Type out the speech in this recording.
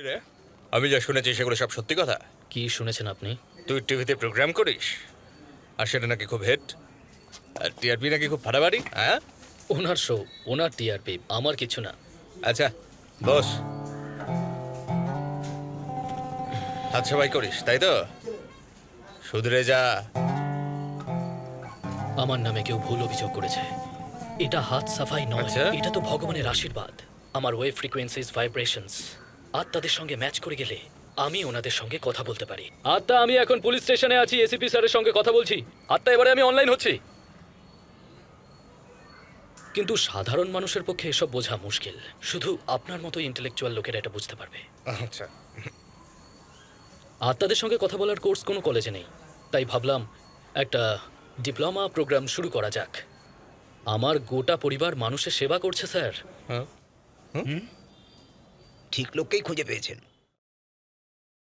রে, আমি যা শুনেছি সেগুলো সব সত্যি কথা। কি শুনেছেন আপনি? তুই টিভিতে প্রোগ্রাম করিস আর সেটা নাকি খুব হিট, আর টিআরপি নাকি খুব ফাটাফাটি। হ্যাঁ, ওনার শো, ওনার টিআরপি, আমার কিছু না। আচ্ছা বস, হাত সবাই করিস তাই তো? শুধরে যা। আমার নামে কেউ ভুল অভিযোগ করেছে। এটা হাত সাফাই নয়, আচ্ছা। এটা তো ভগবানের আশীর্বাদ। আমার ওয়েভ ফ্রিকোয়েন্সিস, ভাইব্রেশনস আত্মাদের সঙ্গে ম্যাচ করে গেলে আমি ওনাদের সঙ্গে কথা বলতে পারি। আত্মা, আমি এখন পুলিশ স্টেশনে আছি, এসিপি স্যারের সঙ্গে কথা বলছি। আত্মা, এবারে আমি অনলাইন হচ্ছি। কিন্তু সাধারণ মানুষের পক্ষে এসব বোঝা মুশকিল। শুধু আপনার মতো ইন্টেলেকচুয়াল লোকেরা এটা বুঝতে পারবে। আচ্ছা, আত্মাদের সঙ্গে কথা বলার কোর্স কোনো কলেজে নেই, তাই ভাবলাম একটা ডিপ্লোমা প্রোগ্রাম শুরু করা যাক। আমার গোটা পরিবার মানুষের সেবা করছে স্যার। হ্যাঁ, ঠিক লোককেই খুঁজে পেয়েছেন।